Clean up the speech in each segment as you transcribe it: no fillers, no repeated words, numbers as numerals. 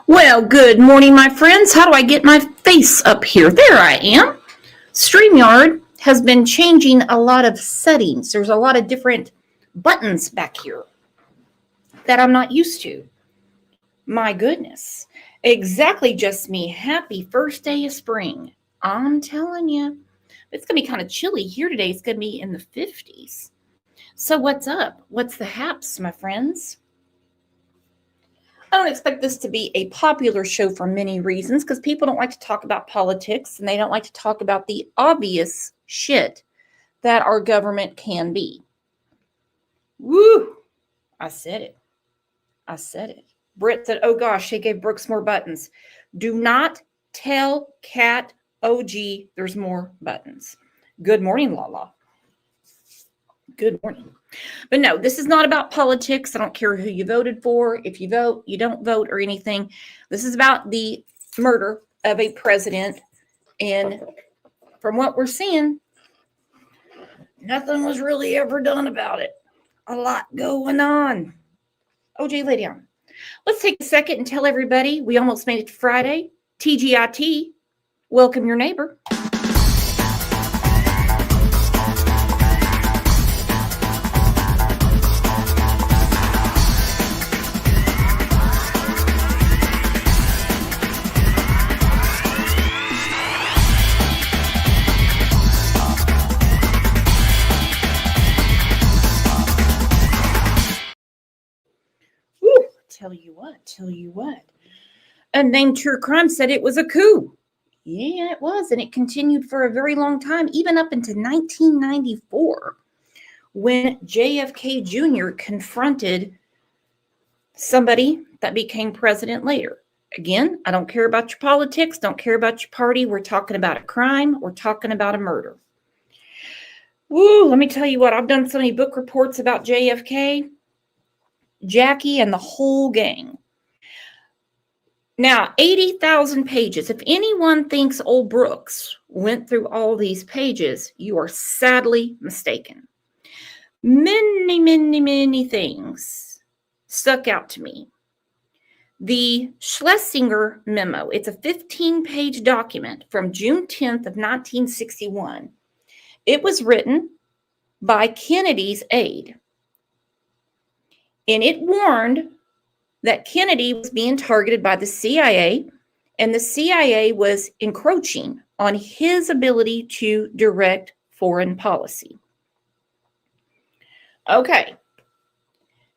Well, good morning, my friends. How do I get my face up here? There I am. StreamYard has been changing a lot of settings. There's a lot of different buttons back here that I'm not used to. My goodness. Exactly just me. Happy first day of spring. I'm telling you. It's going to be kind of chilly here today. It's going to be in the 50s. So what's up? What's the haps, my friends? I don't expect this to be a popular show for many reasons because people don't like to talk about politics and they don't like to talk about the obvious shit that our government can be. Woo! I said it. Britt said, oh gosh, they gave Brooks more buttons. Do not tell Kat, oh gee, there's more buttons. Good morning, Lala. Good morning. But no, this is not about politics. I don't care who you voted for. If you vote, you don't vote or anything. This is about the murder of a president. And from what we're seeing, nothing was really ever done about it. A lot going on. OJ, lay down. Let's take a second and tell everybody we almost made it to Friday. TGIT, welcome your neighbor. Tell you what. Unnamed True Crime said it was a coup. Yeah, it was. And it continued for a very long time, even up into 1994, when JFK Jr. confronted somebody that became president later. Again, I don't care about your politics, don't care about your party. We're talking about a crime. We're talking about a murder. Woo, let me tell you what, I've done so many book reports about JFK, Jackie, and the whole gang. Now, 80,000 pages. If anyone thinks old Brooks went through all these pages, you are sadly mistaken. Many things stuck out to me. The Schlesinger memo, it's a 15-page document from June 10th of 1961. It was written by Kennedy's aide. And it warned that Kennedy was being targeted by the CIA, and the CIA was encroaching on his ability to direct foreign policy. Okay.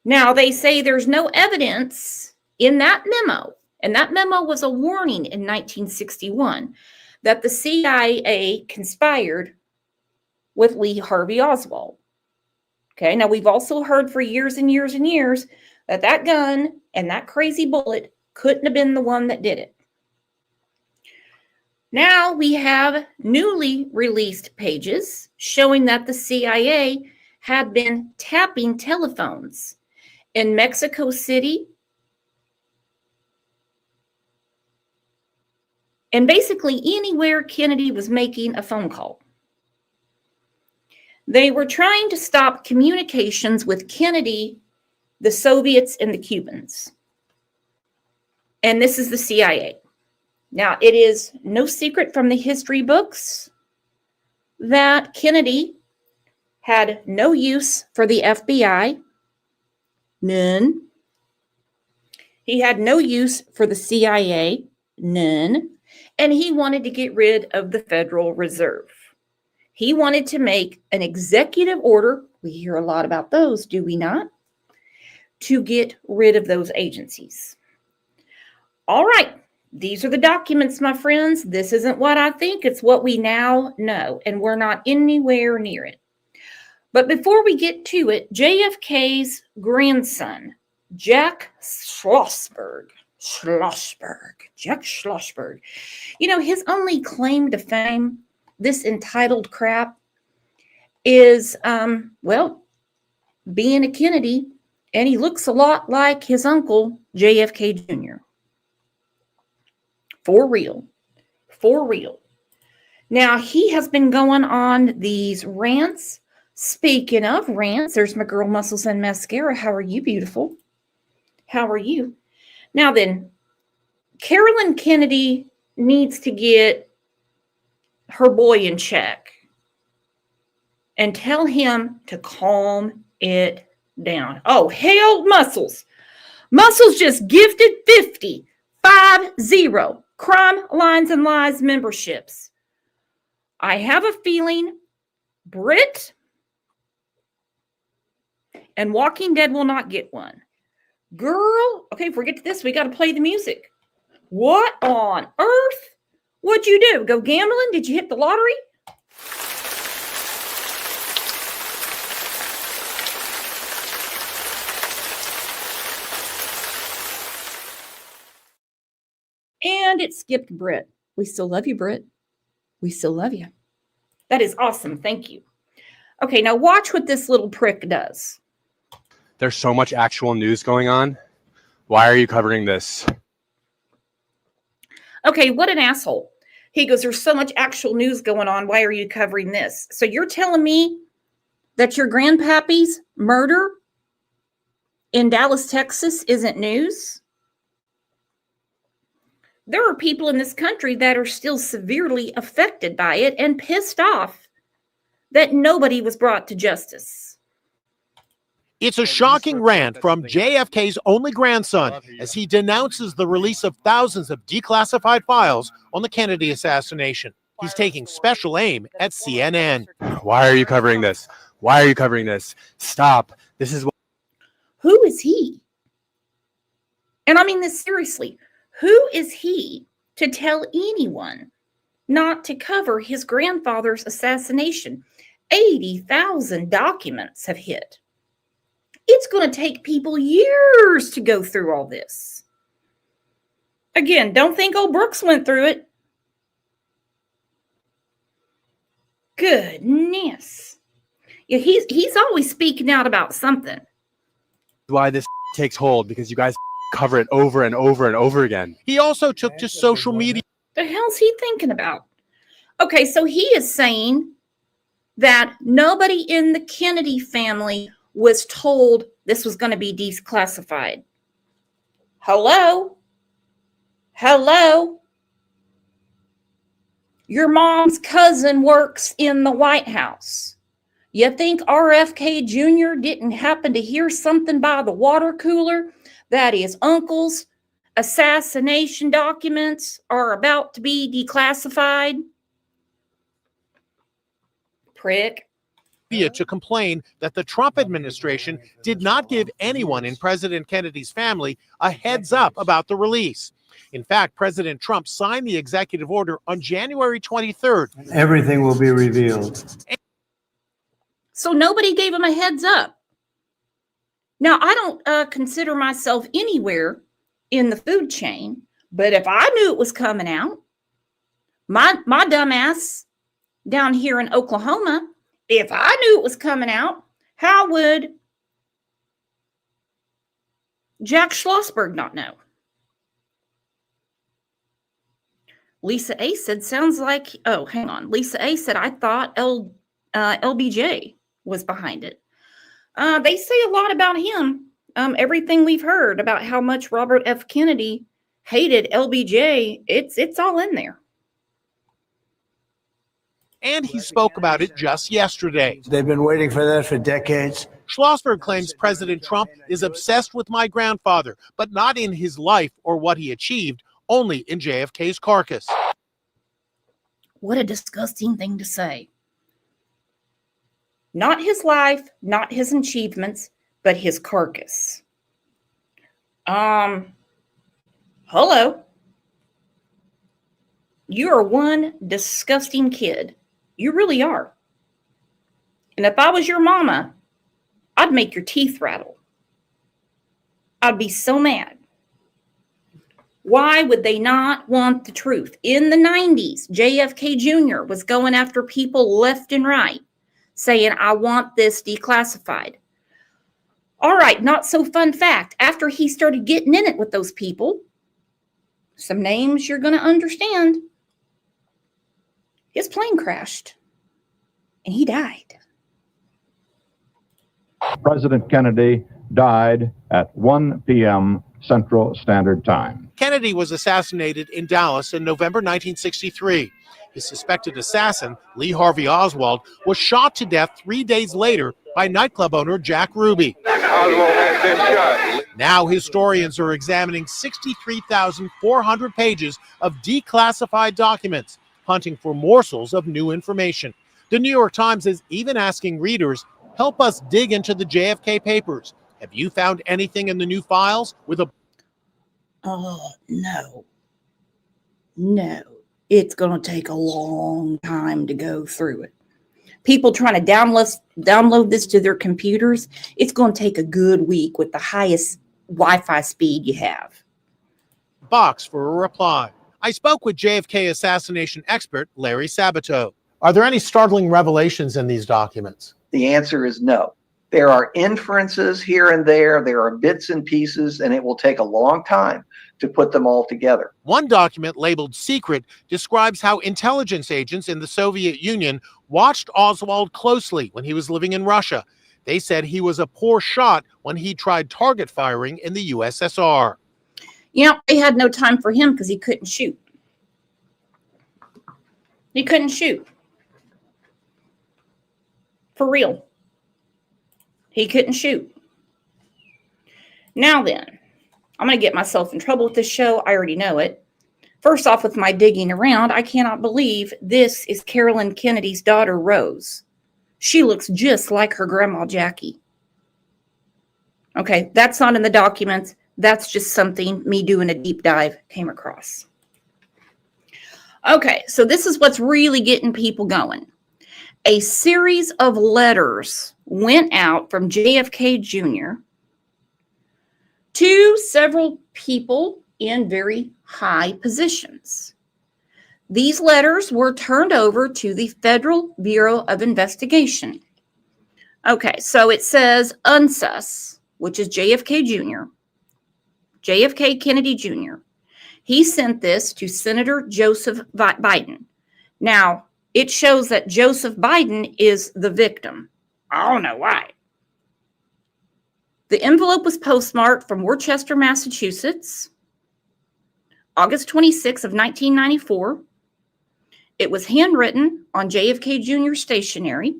Now, they say there's no evidence in that memo, and that memo was a warning in 1961 that the CIA conspired with Lee Harvey Oswald. Okay, now we've also heard for years and years and years that gun and that crazy bullet couldn't have been the one that did it. Now we have newly released pages showing that the CIA had been tapping telephones in Mexico City and basically anywhere Kennedy was making a phone call. They were trying to stop communications with Kennedy, the Soviets, and the Cubans. And this is the CIA. Now, it is no secret from the history books that Kennedy had no use for the FBI. None. He had no use for the CIA. None. And he wanted to get rid of the Federal Reserve. He wanted to make an executive order. We hear a lot about those, do we not? To get rid of those agencies. All right. These are the documents, my friends. This isn't what I think. It's what we now know, and we're not anywhere near it. But before we get to it, JFK's grandson, Jack Schlossberg, Jack Schlossberg, his only claim to fame, this entitled crap, is, being a Kennedy, and he looks a lot like his uncle, JFK Jr. For real. Now, he has been going on these rants. Speaking of rants, there's my girl Muscles and Mascara. How are you, beautiful? How are you? Now then, Carolyn Kennedy needs to get her boy in check and tell him to calm it down. Oh, hell, Muscles. Muscles just gifted 50 Crime Lines and Lies memberships. I have a feeling Brit and Walking Dead will not get one. Girl, okay, if we get to this, we got to play the music. What on earth? What'd you do? Go gambling? Did you hit the lottery? And it skipped Brit. We still love you, Brit. We still love you. That is awesome. Thank you. Okay, now watch what this little prick does. There's so much actual news going on. Why are you covering this? Okay, what an asshole. He goes, there's so much actual news going on. Why are you covering this? So you're telling me that your grandpappy's murder in Dallas, Texas isn't news? There are people in this country that are still severely affected by it and pissed off that nobody was brought to justice. It's a shocking rant from JFK's only grandson as he denounces the release of thousands of declassified files on the Kennedy assassination. He's taking special aim at CNN. Why are you covering this? Why are you covering this? Stop. This is what... Who is he? And I mean this seriously. Who is he to tell anyone not to cover his grandfather's assassination? 80,000 documents have hit. It's going to take people years to go through all this. Again, don't think old Brooks went through it. Goodness. Yeah, he's always speaking out about something. Why this takes hold, because you guys cover it over and over and over again. He also took to social media. The hell's he thinking about? Okay, so he is saying that nobody in the Kennedy family was told this was going to be declassified. Hello? Hello? Your mom's cousin works in the White House. You think RFK Jr. didn't happen to hear something by the water cooler that his uncle's assassination documents are about to be declassified? Prick. To complain that the Trump administration did not give anyone in President Kennedy's family a heads up about the release. In fact, President Trump signed the executive order on January 23rd. Everything will be revealed. So nobody gave him a heads up. Now, I don't consider myself anywhere in the food chain, but if I knew it was coming out, my dumb ass down here in Oklahoma, if I knew it was coming out, how would Jack Schlossberg not know? Lisa A said, sounds like, oh, hang on. Lisa A said, I thought LBJ was behind it. They say a lot about him. Everything we've heard about how much Robert F. Kennedy hated LBJ, it's all in there. And he spoke about it just yesterday. They've been waiting for that for decades. Schlossberg claims President Trump is obsessed with my grandfather, but not in his life or what he achieved, only in JFK's carcass. What a disgusting thing to say. Not his life, not his achievements, but his carcass. Hello. You are one disgusting kid. You really are. And if I was your mama, I'd make your teeth rattle. I'd be so mad. Why would they not want the truth? In the 90s, JFK Jr. was going after people left and right, saying, I want this declassified. All right, not so fun fact. After he started getting in it with those people, some names you're going to understand, his plane crashed and he died. President Kennedy died at 1 p.m. Central Standard Time. Kennedy was assassinated in Dallas in November 1963. His suspected assassin, Lee Harvey Oswald, was shot to death 3 days later by nightclub owner Jack Ruby. Oswald has been shot. Now historians are examining 63,400 pages of declassified documents, hunting for morsels of new information. The New York Times is even asking readers, help us dig into the JFK papers. Have you found anything in the new files with a... Oh, no. No. It's going to take a long time to go through it. People trying to download this to their computers, it's going to take a good week with the highest Wi-Fi speed you have. box for a reply. I spoke with JFK assassination expert Larry Sabato. Are there any startling revelations in these documents? The answer is no. There are inferences here and there. There are bits and pieces, and it will take a long time to put them all together. One document labeled secret describes how intelligence agents in the Soviet Union watched Oswald closely when he was living in Russia. They said he was a poor shot when he tried target firing in the USSR. You know, they had no time for him because he couldn't shoot. He couldn't shoot. For real. He couldn't shoot. Now then, I'm going to get myself in trouble with this show. I already know it. First off, with my digging around, I cannot believe this is Carolyn Kennedy's daughter, Rose. She looks just like her grandma, Jackie. Okay, that's not in the documents. That's just something me doing a deep dive came across. Okay, so this is what's really getting people going. A series of letters went out from JFK Jr. to several people in very high positions. These letters were turned over to the Federal Bureau of Investigation. Okay, so it says UNSUS, which is JFK Jr., JFK Kennedy Jr. He sent this to Senator Joseph Biden. Now, it shows that Joseph Biden is the victim. I don't know why. The envelope was postmarked from Worcester, Massachusetts, August 26 of 1994. It was handwritten on JFK Jr. stationery,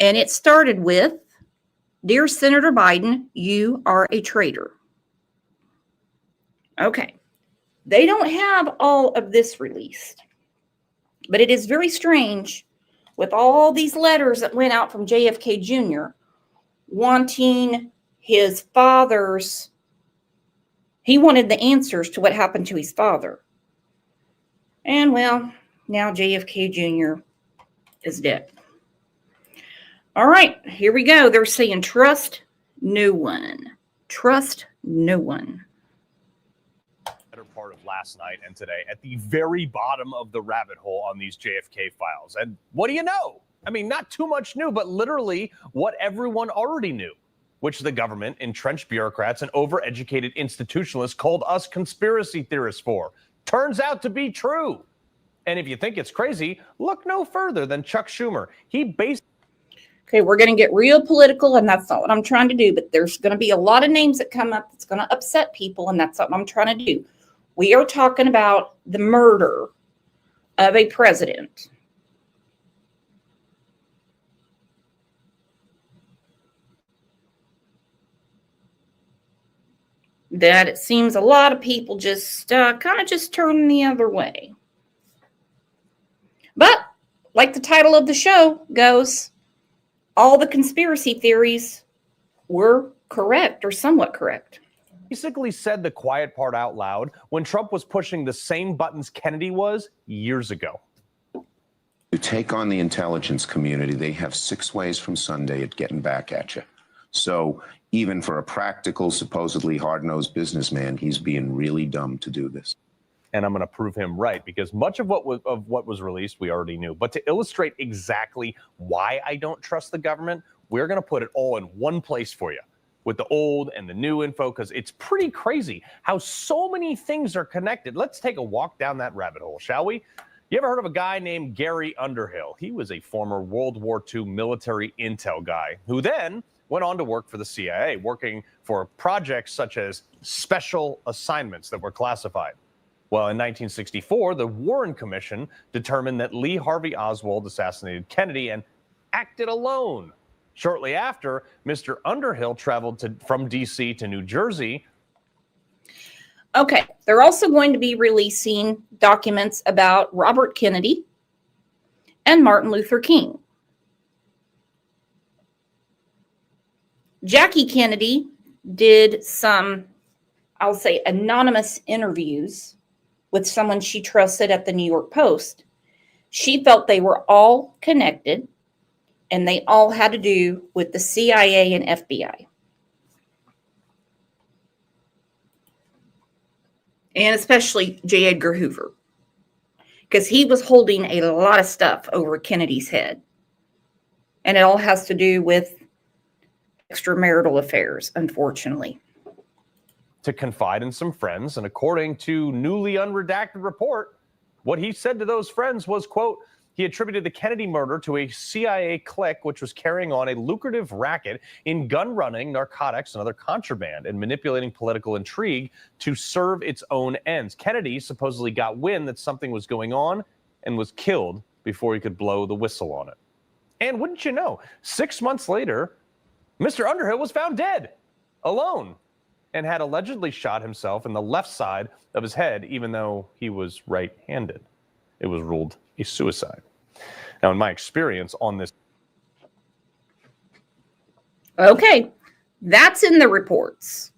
and it started with, "Dear Senator Biden, you are a traitor." Okay. They don't have all of this released. But it is very strange with all these letters that went out from JFK Jr. wanting his father's, he wanted the answers to what happened to his father. And well, now JFK Jr. is dead. All right, here we go. They're saying trust no one. Trust no one. Part of last night and today at the very bottom of the rabbit hole on these JFK files. And what do you know? I mean, not too much new, but literally what everyone already knew, which the government, entrenched bureaucrats, and overeducated institutionalists called us conspiracy theorists for. Turns out to be true. And if you think it's crazy, look no further than Chuck Schumer. He basically... Okay, we're going to get real political, and that's not what I'm trying to do, but there's going to be a lot of names that come up that's going to upset people, and that's not what I'm trying to do. We are talking about the murder of a president. That it seems a lot of people just kind of just turn the other way. But like the title of the show goes, all the conspiracy theories were correct or somewhat correct. Basically said the quiet part out loud when Trump was pushing the same buttons Kennedy was years ago. To take on the intelligence community, they have 6 ways from Sunday at getting back at you. So even for a practical, supposedly hard-nosed businessman, he's being really dumb to do this. And I'm going to prove him right, because much of what was released we already knew. But to illustrate exactly why I don't trust the government, we're going to put it all in one place for you, with the old and the new info, because it's pretty crazy how so many things are connected. Let's take a walk down that rabbit hole, shall we? You ever heard of a guy named Gary Underhill? He was a former World War II military intel guy who then went on to work for the CIA, working for projects such as special assignments that were classified. Well, in 1964, the Warren Commission determined that Lee Harvey Oswald assassinated Kennedy and acted alone. Shortly after, Mr. Underhill traveled from D.C. to New Jersey. Okay, they're also going to be releasing documents about Robert Kennedy and Martin Luther King. Jackie Kennedy did some, I'll say, anonymous interviews with someone she trusted at the New York Post. She felt they were all connected and they all had to do with the CIA and FBI. And especially J. Edgar Hoover, because he was holding a lot of stuff over Kennedy's head. And it all has to do with extramarital affairs, unfortunately. To confide in some friends, and according to newly unredacted report, what he said to those friends was, quote, he attributed the Kennedy murder to a CIA clique which was carrying on a lucrative racket in gun running, narcotics, and other contraband, and manipulating political intrigue to serve its own ends. Kennedy supposedly got wind that something was going on and was killed before he could blow the whistle on it. And wouldn't you know, 6 months later, Mr. Underhill was found dead, alone, and had allegedly shot himself in the left side of his head, even though he was right-handed. It was ruled a suicide. Now, in my experience on this. Okay, that's in the reports.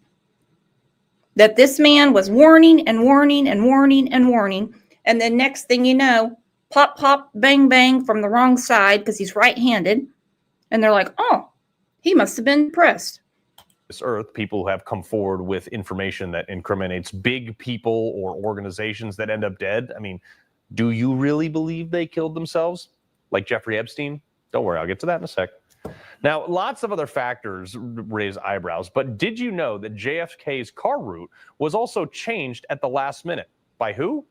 That this man was warning and warning and warning and warning. And then next thing you know, pop, pop, bang, bang from the wrong side because he's right-handed. And they're like, oh, he must have been depressed. This earth, people who have come forward with information that incriminates big people or organizations that end up dead. I mean, do you really believe they killed themselves? Like Jeffrey Epstein? Don't worry, I'll get to that in a sec. Now, lots of other factors raise eyebrows, but did you know that JFK's car route was also changed at the last minute? By who?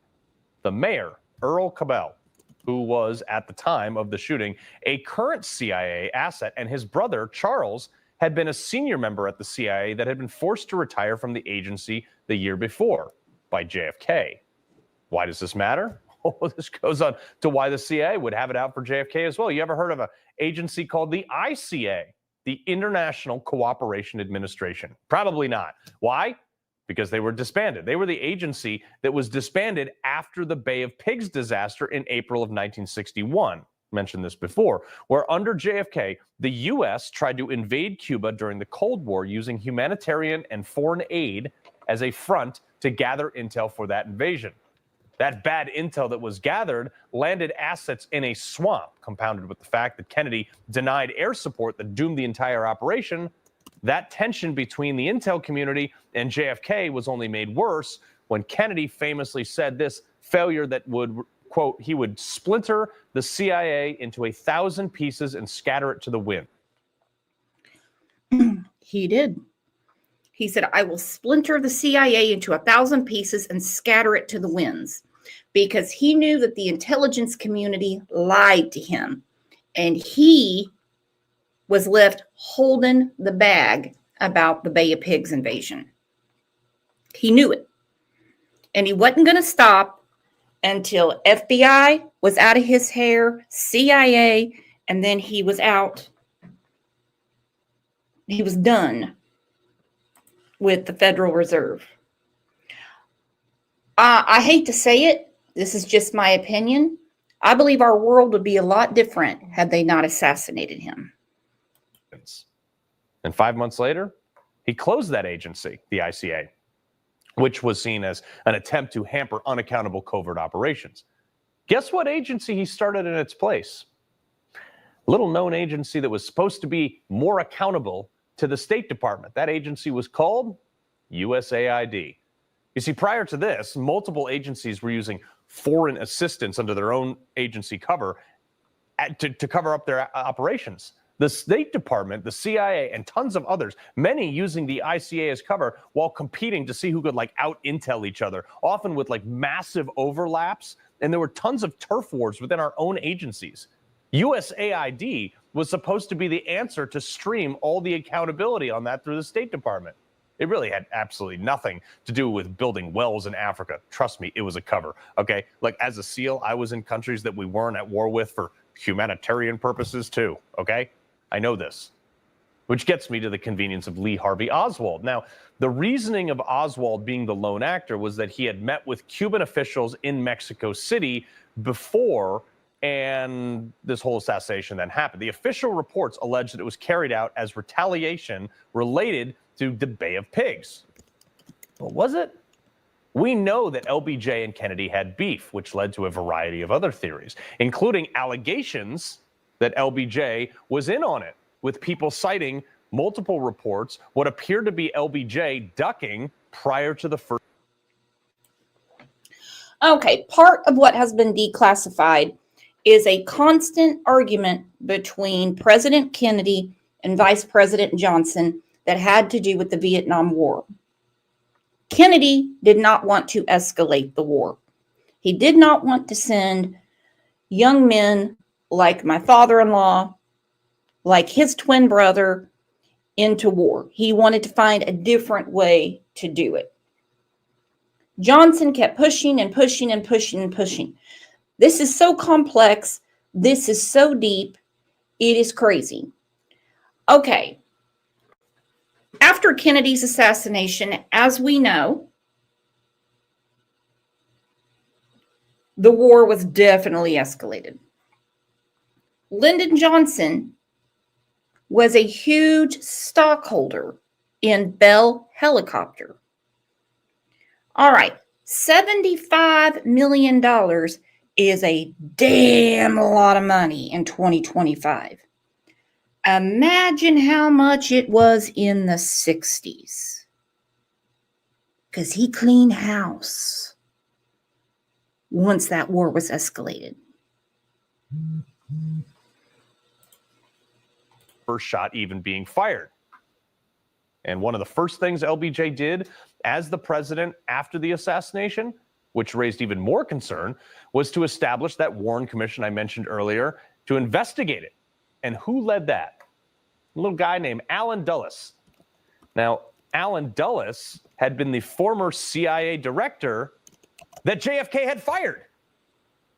The mayor, Earl Cabell, who was, at the time of the shooting, a current CIA asset, and his brother, Charles, had been a senior member at the CIA that had been forced to retire from the agency the year before by JFK. Why does this matter? Oh, this goes on to why the CIA would have it out for JFK as well. You ever heard of an agency called the ICA, the International Cooperation Administration? Probably not. Why? Because they were disbanded. They were the agency that was disbanded after the Bay of Pigs disaster in April of 1961. Mentioned this before, where under JFK, the U.S. tried to invade Cuba during the Cold War using humanitarian and foreign aid as a front to gather intel for that invasion. That bad intel that was gathered landed assets in a swamp, compounded with the fact that Kennedy denied air support that doomed the entire operation. That tension between the intel community and JFK was only made worse when Kennedy famously said this failure that would, quote, he would splinter the CIA into 1,000 pieces and scatter it to the wind. He did. He said, I will splinter the CIA into 1,000 pieces and scatter it to the winds, because he knew that the intelligence community lied to him and he was left holding the bag about the Bay of Pigs invasion. He knew it. And he wasn't going to stop until FBI was out of his hair, CIA, and then he was out. He was done with the Federal Reserve. I hate to say it. This is just my opinion. I believe our world would be a lot different had they not assassinated him. And 5 months later, he closed that agency, the ICA, which was seen as an attempt to hamper unaccountable covert operations. Guess what agency he started in its place? A little-known agency that was supposed to be more accountable to the State Department. That agency was called USAID. You see, prior to this, multiple agencies were using foreign assistance under their own agency cover to cover up their operations. The State Department, the CIA, and tons of others, many using the ICA as cover while competing to see who could out-intel each other, often with massive overlaps. And there were tons of turf wars within our own agencies. USAID was supposed to be the answer to stream all the accountability on that through the State Department. It really had absolutely nothing to do with building wells in Africa. Trust me, it was a cover, okay? Like, as a SEAL, I was in countries that we weren't at war with for humanitarian purposes too, okay? I know this. Which gets me to the convenience of Lee Harvey Oswald. Now, the reasoning of Oswald being the lone actor was that he had met with Cuban officials in Mexico City before, and this whole assassination then happened. The official reports allege that it was carried out as retaliation related to the Bay of Pigs. But was it? We know that LBJ and Kennedy had beef, which led to a variety of other theories, including allegations that LBJ was in on it, with people citing multiple reports, what appeared to be LBJ ducking prior to the first. Okay, part of what has been declassified is a constant argument between President Kennedy and Vice President Johnson that had to do with the Vietnam War. Kennedy did not want to escalate the war. He did not want to send young men like my father-in-law, like his twin brother, into war. He wanted to find a different way to do it. Johnson kept pushing and pushing and pushing and pushing. This is so complex. This is so deep. It is crazy. Okay. After Kennedy's assassination, as we know, the war was definitely escalated. Lyndon Johnson was a huge stockholder in Bell Helicopter. All right, $75 million is a damn lot of money in 2025. Imagine how much it was in the 60s. Because he cleaned house once that war was escalated. First shot even being fired. And one of the first things LBJ did as the president after the assassination, which raised even more concern, was to establish that Warren Commission I mentioned earlier to investigate it. And who led that? A little guy named Allen Dulles. Now, Allen Dulles had been the former CIA director that JFK had fired.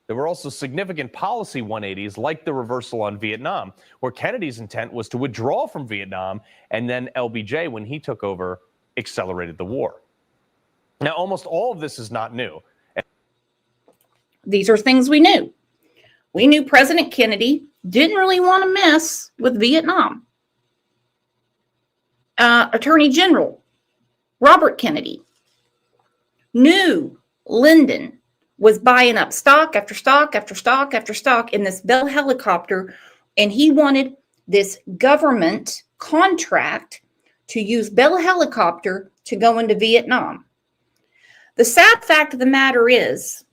There were also significant policy 180s, like the reversal on Vietnam, where Kennedy's intent was to withdraw from Vietnam, and then LBJ, when he took over, accelerated the war. Now, almost all of this is not new. These are things we knew. We knew President Kennedy didn't really want to mess with Vietnam. Attorney General Robert Kennedy knew Lyndon was buying up stock after stock after stock after stock in this Bell Helicopter, and he wanted this government contract to use Bell Helicopter to go into Vietnam. The sad fact of the matter is,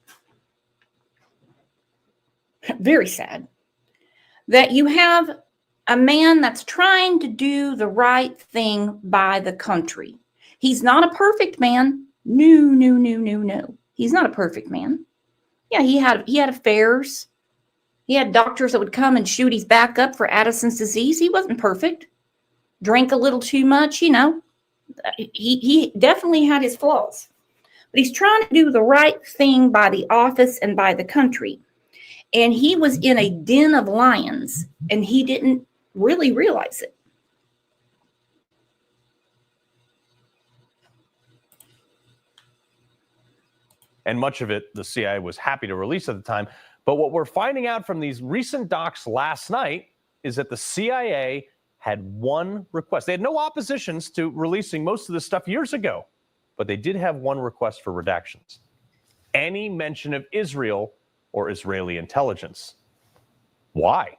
very sad, that you have a man that's trying to do the right thing by the country. He's not a perfect man. No. He's not a perfect man. Yeah, he had affairs. He had doctors that would come and shoot his back up for Addison's disease. He wasn't perfect. Drank a little too much, you know. He definitely had his flaws. But he's trying to do the right thing by the office and by the country. And he was in a den of lions, and he didn't really realize it. And much of it, the CIA was happy to release at the time. But what we're finding out from these recent docs last night is that the CIA had one request. They had no oppositions to releasing most of this stuff years ago, but they did have one request for redactions. Any mention of Israel or Israeli intelligence. Why?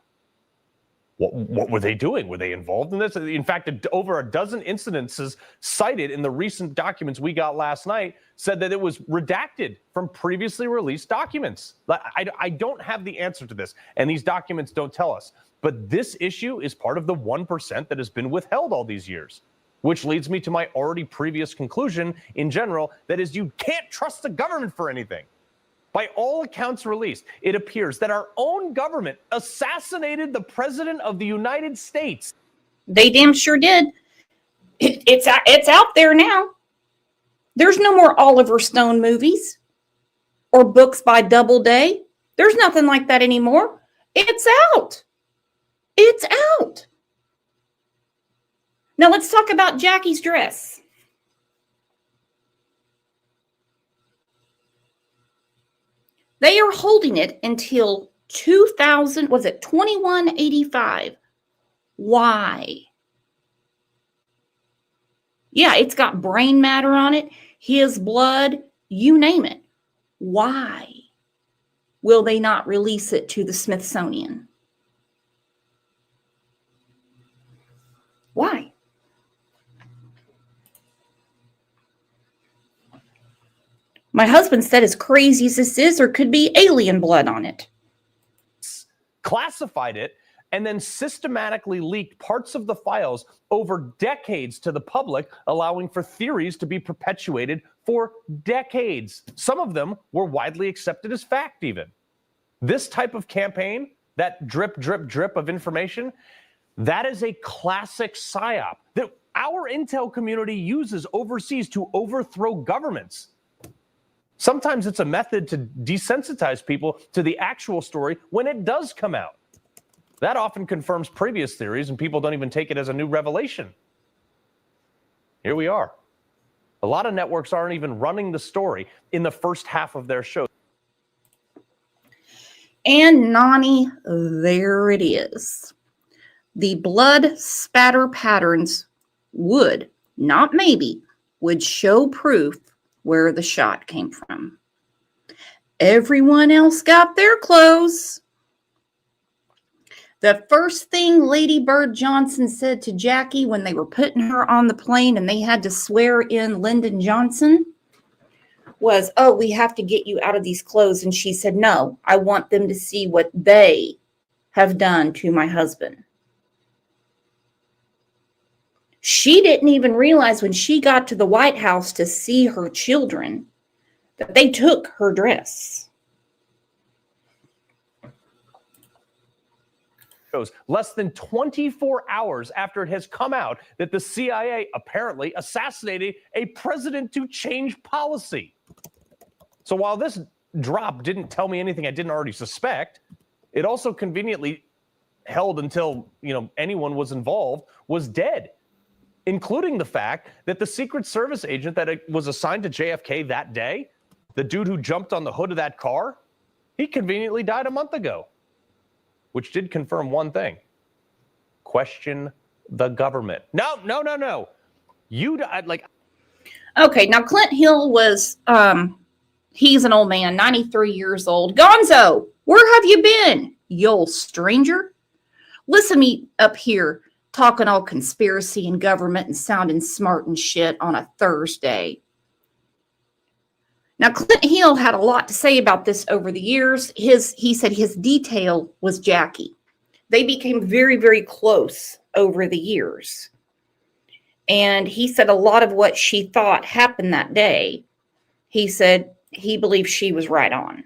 What were they doing? Were they involved in this? In fact, over a dozen incidences cited in the recent documents we got last night said that it was redacted from previously released documents. I don't have the answer to this, and these documents don't tell us. But this issue is part of the 1% that has been withheld all these years, which leads me to my already previous conclusion in general, that is, you can't trust the government for anything. By all accounts released, it appears that our own government assassinated the President of the United States. They damn sure did. It's out there now. There's no more Oliver Stone movies or books by Doubleday. There's nothing like that anymore. It's out. It's out. Now let's talk about Jackie's dress. They are holding it until 2185. Why? Yeah, it's got brain matter on it, his blood, you name it. Why will they not release it to the Smithsonian? Why? My husband said, as crazy as this is, there could be alien blood on it. Classified it and then systematically leaked parts of the files over decades to the public, allowing for theories to be perpetuated for decades. Some of them were widely accepted as fact even. This type of campaign, that drip, drip, drip of information, that is a classic psyop that our intel community uses overseas to overthrow governments. Sometimes it's a method to desensitize people to the actual story when it does come out. That often confirms previous theories, and people don't even take it as a new revelation. Here we are. A lot of networks aren't even running the story in the first half of their show. And Nani, there it is. The blood spatter patterns would, not maybe, would show proof where the shot came from. Everyone else got their clothes. The first thing Lady Bird Johnson said to Jackie when they were putting her on the plane and they had to swear in Lyndon Johnson was, "Oh, we have to get you out of these clothes." And she said, "No, I want them to see what they have done to my husband." She didn't even realize when she got to the White House to see her children that they took her dress. Less than 24 hours after it has come out that the CIA apparently assassinated a president to change policy. So while this drop didn't tell me anything I didn't already suspect, it also conveniently held until, anyone was involved was dead, including the fact that the Secret Service agent that was assigned to JFK that day, the dude who jumped on the hood of that car, he conveniently died a month ago, which did confirm one thing. Question the government. No. Okay, now Clint Hill was, he's an old man, 93 years old. Gonzo, where have you been, you old stranger? Listen to me up here talking all conspiracy and government and sounding smart and shit on a Thursday. Now, Clint Hill had a lot to say about this over the years. He said his detail was Jackie. They became very, very close over the years. And he said a lot of what she thought happened that day, he said he believed she was right on.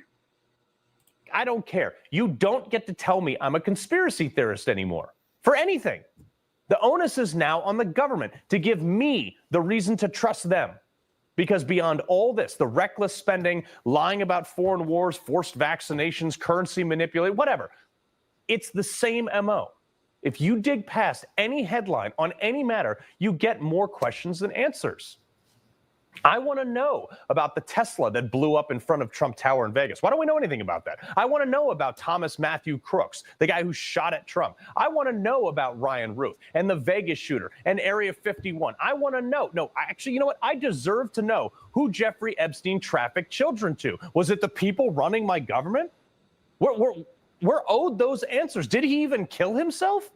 I don't care. You don't get to tell me I'm a conspiracy theorist anymore for anything. The onus is now on the government to give me the reason to trust them. Because beyond all this, the reckless spending, lying about foreign wars, forced vaccinations, currency manipulation, whatever, it's the same MO. If you dig past any headline on any matter, you get more questions than answers. I want to know about the Tesla that blew up in front of Trump Tower in Vegas. Why don't we know anything about that? I want to know about Thomas Matthew Crooks, the guy who shot at Trump. I want to know about Ryan Ruth and the Vegas shooter and Area 51. I want to know. No, actually, you know what? I deserve to know who Jeffrey Epstein trafficked children to. Was it the people running my government? We're owed those answers. Did he even kill himself?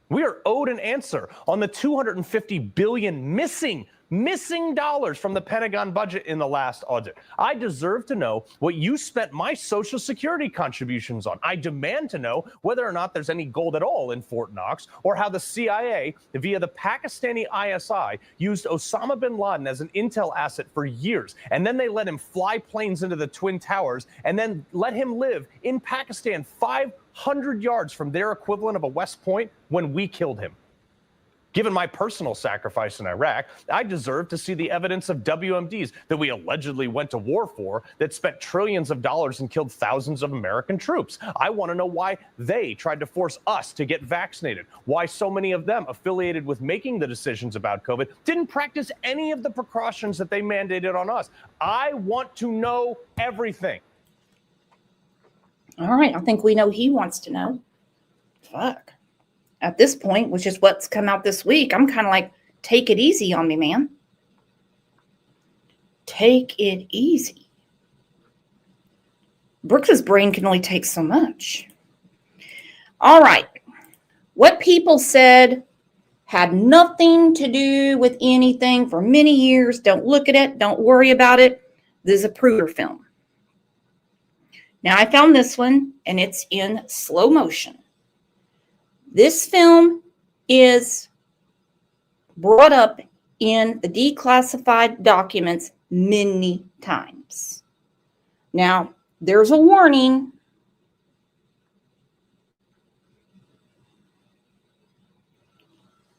We are owed an answer on the $250 billion missing missing dollars from the Pentagon budget in the last audit. I deserve to know what you spent my Social Security contributions on. I demand to know whether or not there's any gold at all in Fort Knox, or how the CIA, via the Pakistani ISI, used Osama bin Laden as an intel asset for years. And then they let him fly planes into the Twin Towers and then let him live in Pakistan 500 yards from their equivalent of a West Point when we killed him. Given my personal sacrifice in Iraq, I deserve to see the evidence of WMDs that we allegedly went to war for, that spent trillions of dollars and killed thousands of American troops. I want to know why they tried to force us to get vaccinated, why so many of them affiliated with making the decisions about COVID didn't practice any of the precautions that they mandated on us. I want to know everything. All right, I think we know he wants to know. Fuck. At this point, which is what's come out this week, I'm kind of like, take it easy on me, man. Take it easy. Brooks's brain can only take so much. All right. What people said had nothing to do with anything for many years. Don't look at it. Don't worry about it. The Zapruder film. Now, I found this one, and it's in slow motion. This film is brought up in the declassified documents many times. Now, there's a warning.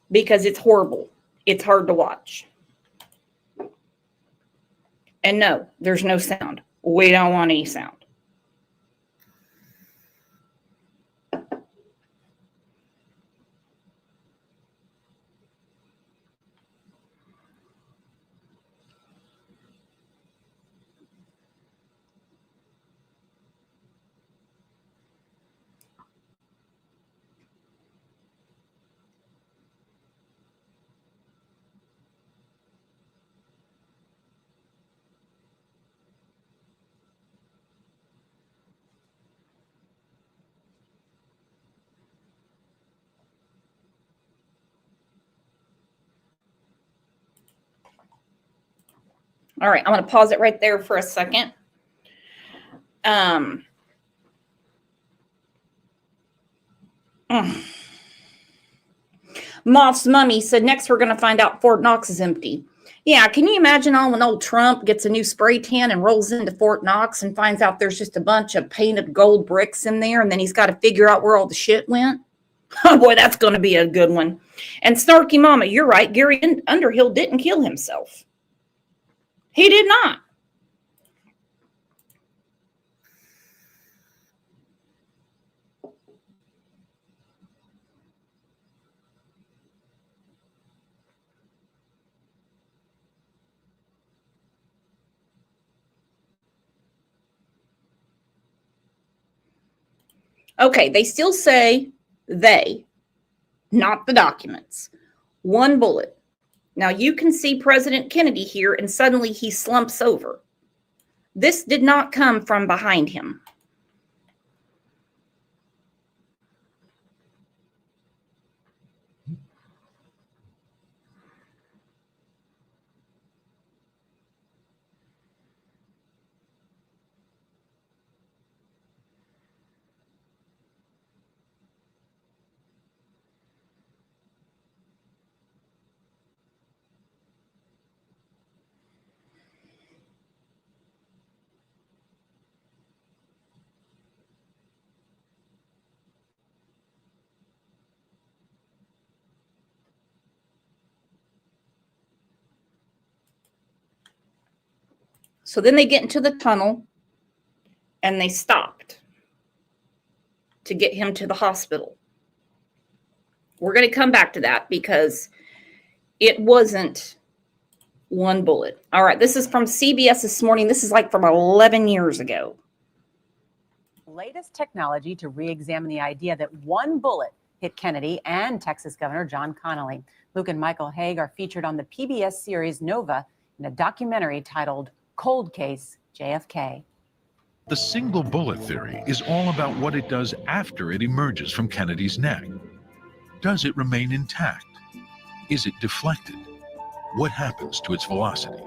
Because it's horrible. It's hard to watch. And no, there's no sound. We don't want any sound. All right, I'm going to pause it right there for a second. Moth's Mummy said, next we're going to find out Fort Knox is empty. Yeah, can you imagine when old Trump gets a new spray tan and rolls into Fort Knox and finds out there's just a bunch of painted gold bricks in there, and then he's got to figure out where all the shit went? Oh boy, that's going to be a good one. And Snarky Mama, you're right. Gary Underhill didn't kill himself. He did not. Okay, they still say they, not the documents. One bullet. Now you can see President Kennedy here, and suddenly he slumps over. This did not come from behind him. So then they get into the tunnel and they stopped to get him to the hospital. We're going to come back to that because it wasn't one bullet. All right, this is from CBS this morning. This is like from 11 years ago. Latest technology to re-examine the idea that one bullet hit Kennedy and Texas Governor John Connally. Luke and Michael Haig are featured on the PBS series Nova in a documentary titled Cold Case JFK. The single bullet theory is all about what it does after it emerges from Kennedy's neck. Does it remain intact? Is it deflected? What happens to its velocity?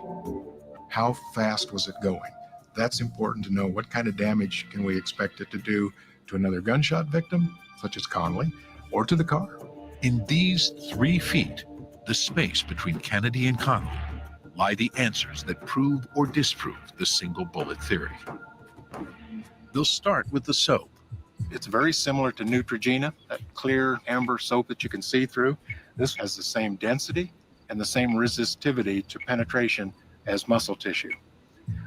How fast was it going? That's important to know. What kind of damage can we expect it to do to another gunshot victim, such as Connally, or to the car? In these 3 feet, the space between Kennedy and Connally, lie the answers that prove or disprove the single bullet theory. They'll start with the soap. It's very similar to Neutrogena, that clear amber soap that you can see through. This has the same density and the same resistivity to penetration as muscle tissue.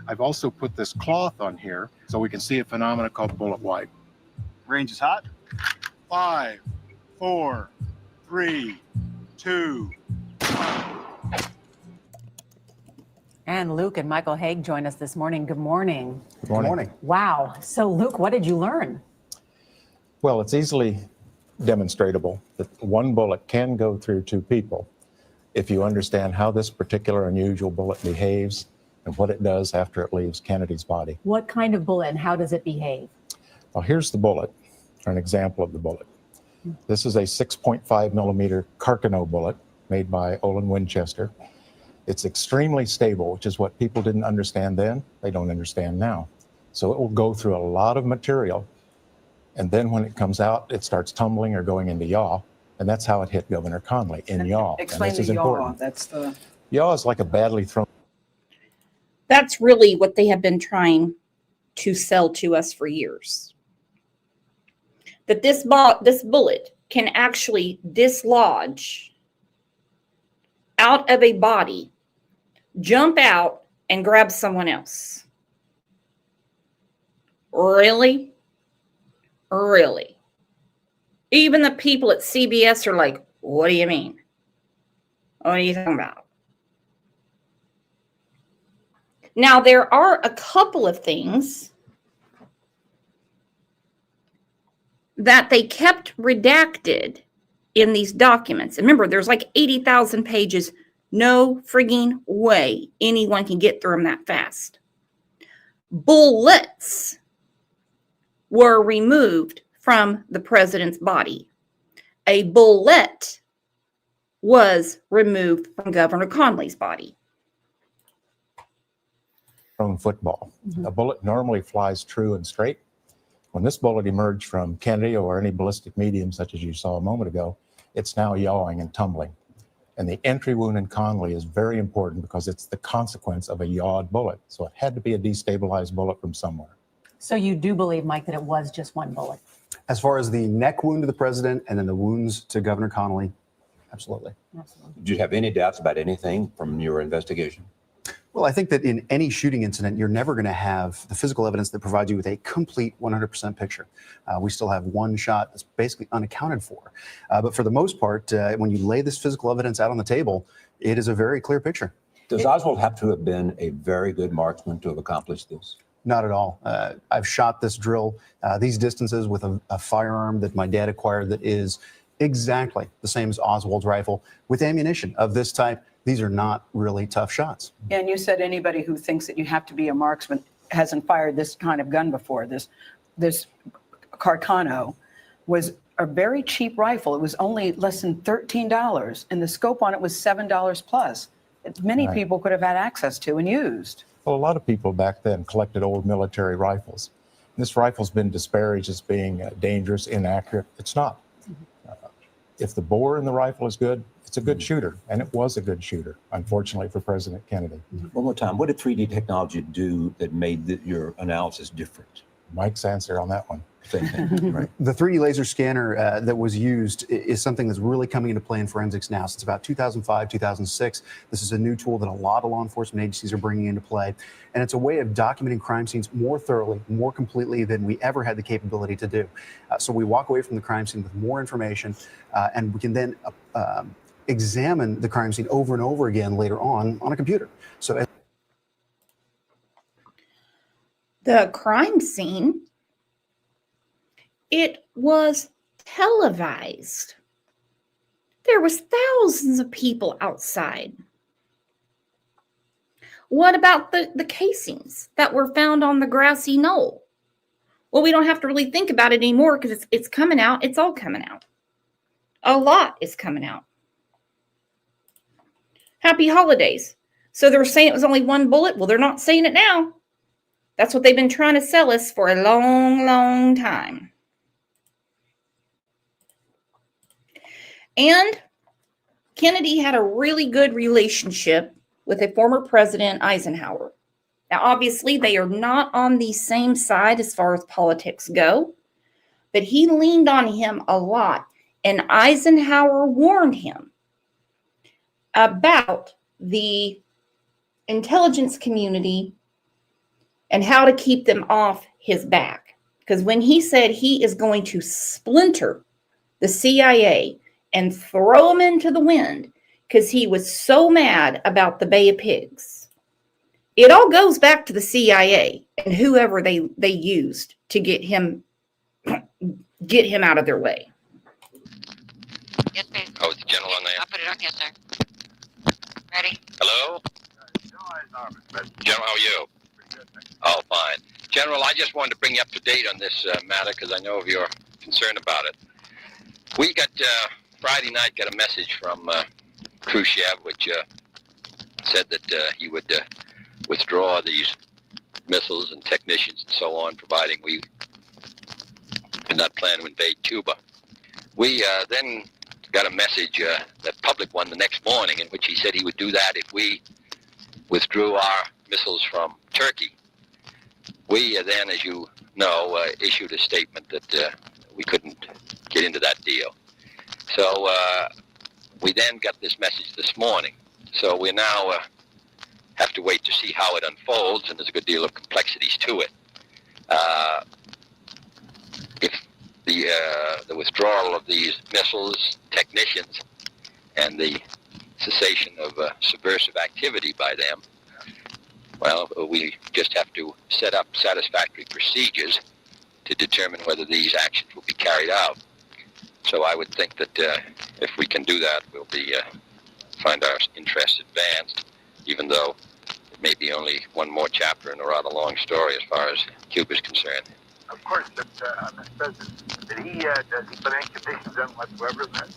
I've also put this cloth on here so we can see a phenomena called bullet wipe. Range is hot. 5, 4, 3, 2. And Luke and Michael Haig join us this morning. Good morning. Good morning. Wow. So, Luke, what did you learn? Well, it's easily demonstrable that one bullet can go through 2 people if you understand how this particular unusual bullet behaves and what it does after it leaves Kennedy's body. What kind of bullet and how does it behave? Well, here's the bullet, or an example of the bullet. This is a 6.5 millimeter Carcano bullet made by Olin Winchester. It's extremely stable, which is what people didn't understand then, they don't understand now. So it will go through a lot of material, and then when it comes out, it starts tumbling or going into yaw, and that's how it hit Governor Connally, in yaw. Explain the yaw. Important. That's the Yaw is like a badly thrown. That's really what they have been trying to sell to us for years. That this bullet can actually dislodge out of a body, jump out, and grab someone else. Really? Really? Even the people at CBS are like, what do you mean? What are you talking about? Now, there are a couple of things that they kept redacted in these documents. And remember, there's like 80,000 pages. No frigging way anyone can get through them that fast. Bullets were removed from the president's body. A bullet was removed from Governor Connally's body. Football. A bullet normally flies true and straight. When this bullet emerged from Kennedy or any ballistic medium, such as you saw a moment ago, it's now yawing and tumbling. And the entry wound in Connally is very important because it's the consequence of a yawed bullet. So it had to be a destabilized bullet from somewhere. So you do believe, Mike, that it was just one bullet? As far as the neck wound to the president and then the wounds to Governor Connally, absolutely. Do you have any doubts about anything from your investigation? Well, I think that in any shooting incident, you're never going to have the physical evidence that provides you with a complete 100% picture. We still have one shot that's basically unaccounted for. But for the most part, when you lay this physical evidence out on the table, it is a very clear picture. Does Oswald have to have been a very good marksman to have accomplished this? Not at all. I've shot this drill, these distances with a firearm that my dad acquired that is exactly the same as Oswald's rifle with ammunition of this type. These are not really tough shots. And you said anybody who thinks that you have to be a marksman hasn't fired this kind of gun before. This Carcano was a very cheap rifle. It was only less than $13, and the scope on it was $7 plus. Many people could have had access to and used. Well, a lot of people back then collected old military rifles. This rifle's been disparaged as being dangerous, inaccurate. It's not. If the bore in the rifle is good, it's a good shooter, and it was a good shooter, unfortunately for President Kennedy. One more time, what did 3D technology do that made your analysis different? Mike's answer on that one. Same thing, right? The 3D laser scanner that was used is something that's really coming into play in forensics now. Since about 2005, 2006, this is a new tool that a lot of law enforcement agencies are bringing into play. And it's a way of documenting crime scenes more thoroughly, more completely than we ever had the capability to do. So we walk away from the crime scene with more information, and we can then examine the crime scene over and over again later on a computer. So The crime scene, it was televised. There was thousands of people outside. What about the casings that were found on the grassy knoll? Well, we don't have to really think about it anymore because it's coming out. It's all coming out. A lot is coming out. Happy holidays. So they were saying it was only one bullet. Well, they're not saying it now. That's what they've been trying to sell us for a long, long time. And Kennedy had a really good relationship with a former president, Eisenhower. Now, obviously, they are not on the same side as far as politics go, but he leaned on him a lot. And Eisenhower warned him about the intelligence community and how to keep them off his back. Because when he said he is going to splinter the CIA and throw them into the wind because he was so mad about the Bay of Pigs, it all goes back to the CIA and whoever they used to get him out of their way. Yes, ma'am. Oh, it's General on there. I'll put it on. Yes, sir. Ready? Hello? General, how are you? Oh, fine. General, I just wanted to bring you up to date on this matter because I know of your concern about it. We got, Friday night, got a message from Khrushchev, which said that he would withdraw these missiles and technicians and so on, providing we did not plan to invade Cuba. We then got a message, that public one the next morning, in which he said he would do that if we withdrew our missiles from Turkey. We then, as you know, issued a statement that we couldn't get into that deal. So we then got this message this morning. So we now have to wait to see how it unfolds, and there's a good deal of complexities to it. If the withdrawal of these missiles, technicians, and the cessation of subversive activity by them, well, we just have to set up satisfactory procedures to determine whether these actions will be carried out. So I would think that if we can do that, we'll be find our interests advanced, even though it may be only one more chapter in a rather long story as far as Cuba is concerned. Of course, but Mr. President, does he put any conditions on whatsoever in that?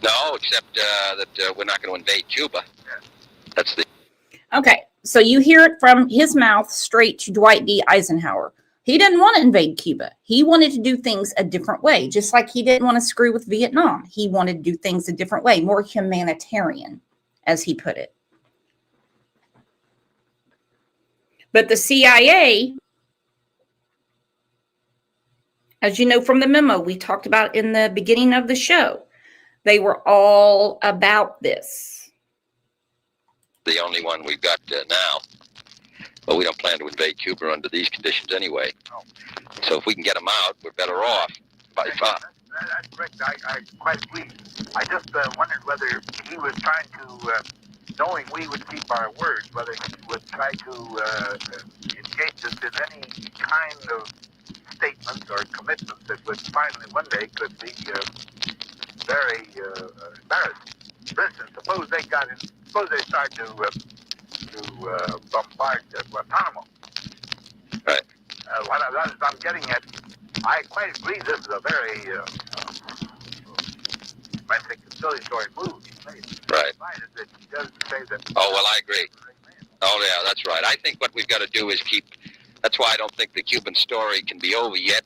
No, except that we're not going to invade Cuba. Yeah. That's the... Okay, so you hear it from his mouth straight to Dwight D. Eisenhower. He didn't want to invade Cuba. He wanted to do things a different way, just like he didn't want to screw with Vietnam. He wanted to do things a different way, more humanitarian, as he put it. But the CIA, as you know from the memo we talked about in the beginning of the show, they were all about this. The only one we've got now. But we don't plan to invade Cuba under these conditions anyway. Oh. So if we can get them out, we're better off by far. That's correct. I quite agree. I just wondered whether he was trying to, knowing we would keep our words, whether he would try to engage us in any kind of statements or commitments that would finally one day could be very embarrassing. For instance, suppose they start to bombard Guantanamo. Right. What I'm getting at, I quite agree this is a very conciliatory move he's made. Right. That he doesn't say that. Oh, well, I agree. Oh, yeah, that's right. I think what we've got to do is that's why I don't think the Cuban story can be over yet.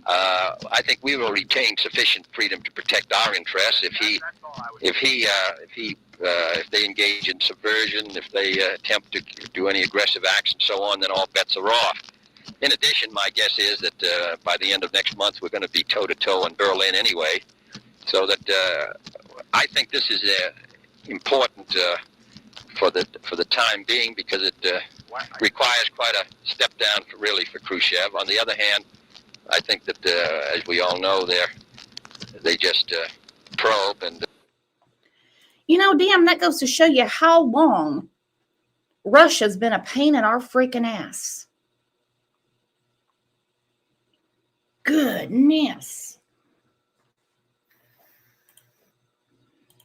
I think we will retain sufficient freedom to protect our interests. If they engage in subversion, if they attempt to do any aggressive acts and so on, then all bets are off. In addition, my guess is that by the end of next month, we're going to be toe-to-toe in Berlin anyway. So that I think this is important for the time being, because it requires quite a step down for Khrushchev. On the other hand, I think that, as we all know, they just probe and... You know, damn, that goes to show you how long Russia's been a pain in our freaking ass. Goodness.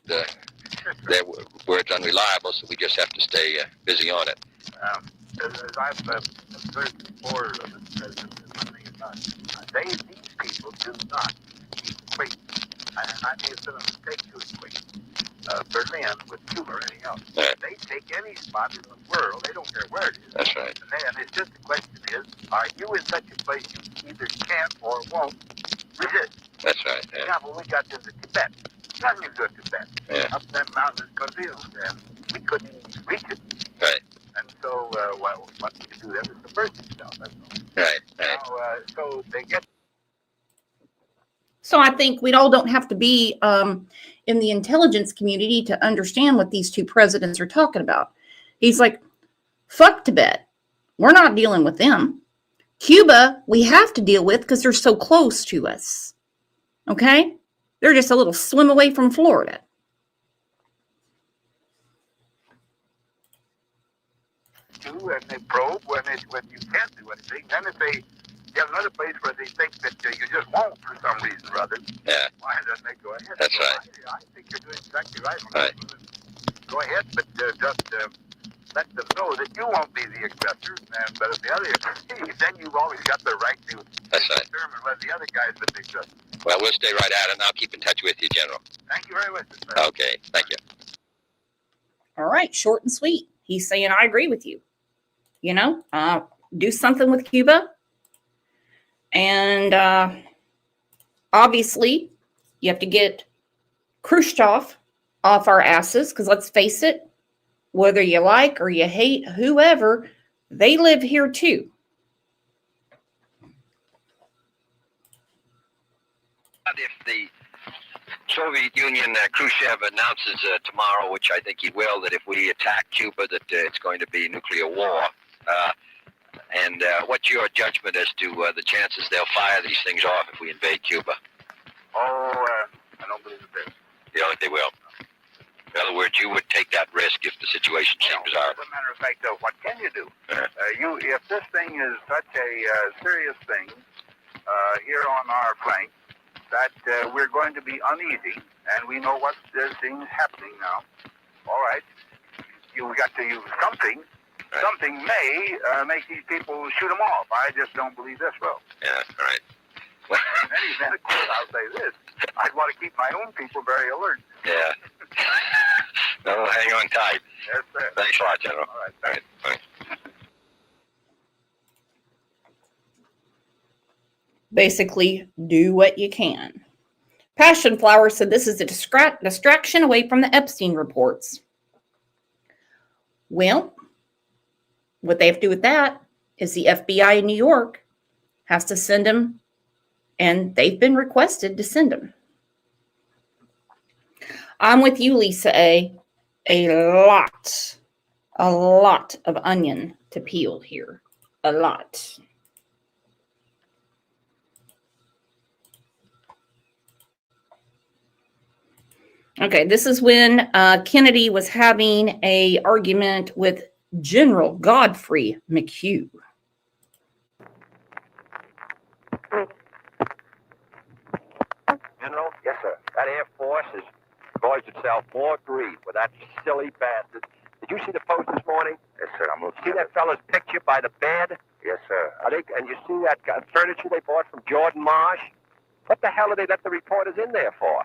Their word's unreliable, so we just have to stay busy on it. As I've observed before, Mr. President, one thing is not, these people do not equate, and I may have been a mistake to equate Berlin with Cuba or anything else. They take any spot in the world. They don't care where it is. That's right. And it's just the question is, are you in such a place you either can't or won't resist? That's right. For example, we got into Tibet. Nothing is good Tibet. Up that mountainous country, and we couldn't even reach it. Right. And so, well, what we could do then is subvert itself. That's all. Right. Now, so they get. So I think we all don't have to be in the intelligence community to understand what these two presidents are talking about. He's like, fuck Tibet. We're not dealing with them. Cuba, we have to deal with because they're so close to us. Okay? They're just a little swim away from Florida. And they probe when you can't do anything. Then if they have another place where they think that you just won't for some reason or other, why doesn't they go ahead? That's so right. I think you're doing exactly right. Go ahead, but just let them know that you won't be the aggressor. But if the other, then you've always got the right to determine whether the other guy's been the aggressor. Well, we'll stay right at it, and I'll keep in touch with you, General. Thank you very much, sir. Okay, thank you. All right, short and sweet. He's saying, I agree with you. You know, do something with Cuba. And obviously, you have to get Khrushchev off our asses, because let's face it, whether you like or you hate whoever, they live here too. If the Soviet Union, Khrushchev announces tomorrow, which I think he will, that if we attack Cuba, that it's going to be nuclear war. And what's your judgment as to the chances they'll fire these things off if we invade Cuba? Oh, I don't believe it is. You don't think they will? In other words, you would take that risk if the situation seemed bizarre. As a matter of fact, what can you do? If this thing is such a serious thing here on our flank, that we're going to be uneasy, and we know what things happening now. All right, you got to use something. Right. Something may make these people shoot them off. I just don't believe this will. Yeah, all right. Well, in any event, of course, I'll say this. I'd want to keep my own people very alert. Yeah. No, hang on tight. Yes, sir. Thanks a lot, General. All right. All right. Thanks. Basically, do what you can. Passion Flower said this is a distraction away from the Epstein reports. Well, what they have to do with that is the FBI in New York has to send them, and they've been requested to send them. I'm with you, Lisa A. A lot of onion to peel here. A lot. Okay, this is when Kennedy was having an argument with General Godfrey McHugh. General? Yes, sir. That Air Force has caused itself more grief with that silly bastard. Did you see the post this morning? Yes, sir. I'm looking. See that fella's picture by the bed? Yes, sir. And you see that furniture they bought from Jordan Marsh? What the hell did they let the reporters in there for?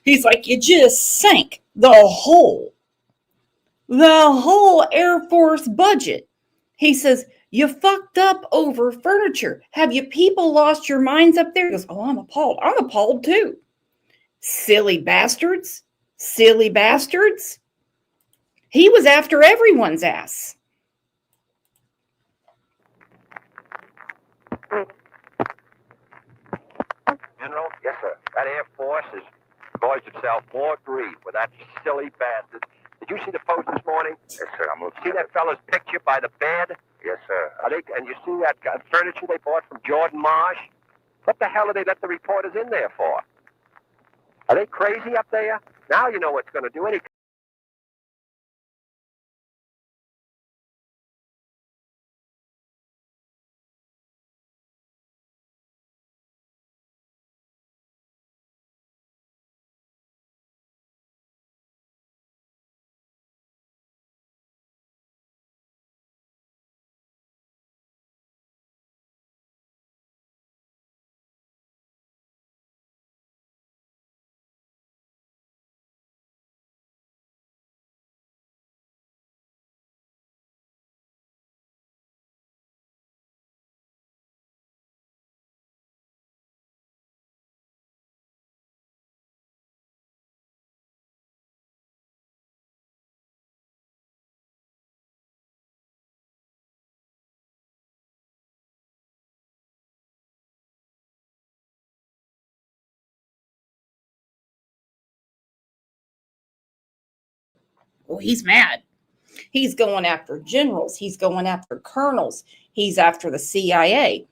He's like, you just sank the whole Air Force budget. He says, you fucked up over furniture. Have you people lost your minds up there? He goes, oh, I'm appalled. I'm appalled too. Silly bastards. Silly bastards. He was after everyone's ass. General? Yes, sir. That Air Force has caused itself more grief with that silly bastard. Did you see the post this morning? Yes, sir. I'm looking. See that fella's picture by the bed? Yes, sir. Are they, and you see that furniture they bought from Jordan Marsh? What the hell do they let the reporters in there for? Are they crazy up there? Now you know what's going to do. Any Well, he's mad. He's going after generals. He's going after colonels. He's after the CIA.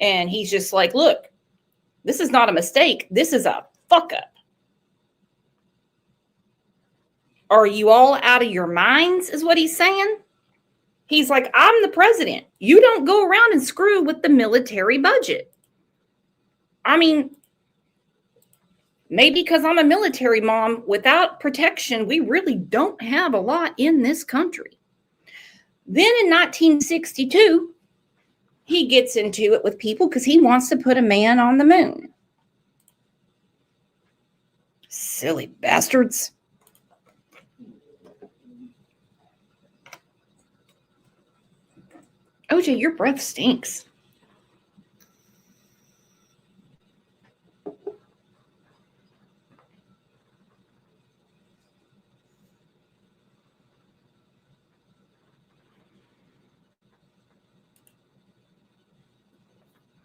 And he's just like, look, this is not a mistake. This is a fuck up. Are you all out of your minds, is what he's saying? He's like, I'm the president. You don't go around and screw with the military budget. I mean, maybe because I'm a military mom, without protection, we really don't have a lot in this country. Then in 1962, he gets into it with people because he wants to put a man on the moon. Silly bastards. OJ, your breath stinks.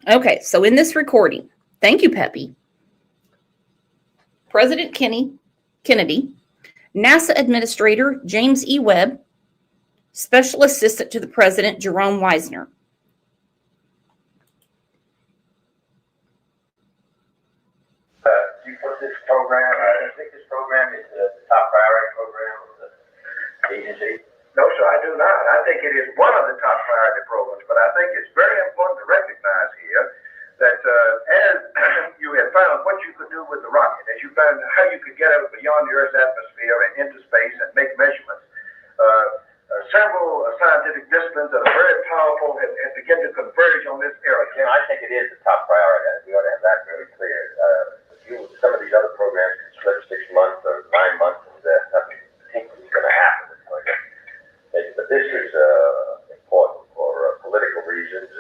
Okay, so in this recording, thank you, Peppy. President Kennedy, NASA Administrator James E. Webb, Special Assistant to the President Jerome Wisner. You put this program, I think this program is the top priority program of the agency. No, sir, I do not. I think it is one of the top priority programs, but I think it's very important to recognize here that as you have found what you could do with the rocket, as you found how you could get out beyond the Earth's atmosphere and into space and make measurements, several scientific disciplines that are very powerful have begun to converge on this area. Jim, I think it is the top priority. We ought to have that very clear. Some of these other programs can slip 6 months or 9 months, and nothing particularly is going to happen. But this is important for political reasons,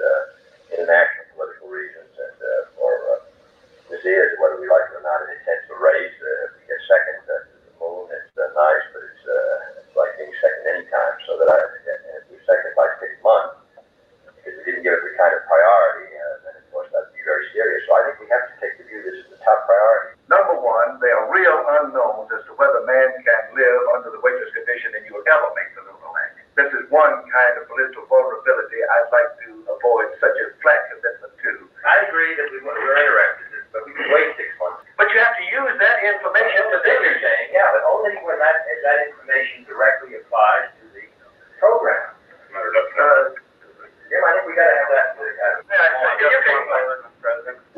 international political reasons, and this is, whether we like it or not, an intensive race. If we get second to the moon, it's nice, but it's like being second anytime. So that if we're second by 6 months, because we didn't give it the kind of priority, then of course that'd be very serious. So I think we have to take the view this is the top priority. Number one, there are real unknowns as to whether man can live under the weightless condition and you will ever make the lunar landing. This is one kind of political vulnerability I'd like to avoid such a flat commitment to. I agree that we're interested in this, but we can wait 6 months. But you have to use that information to do your thing. Yeah, but only when that information directly applies to the program. Jim, I think we got to have that.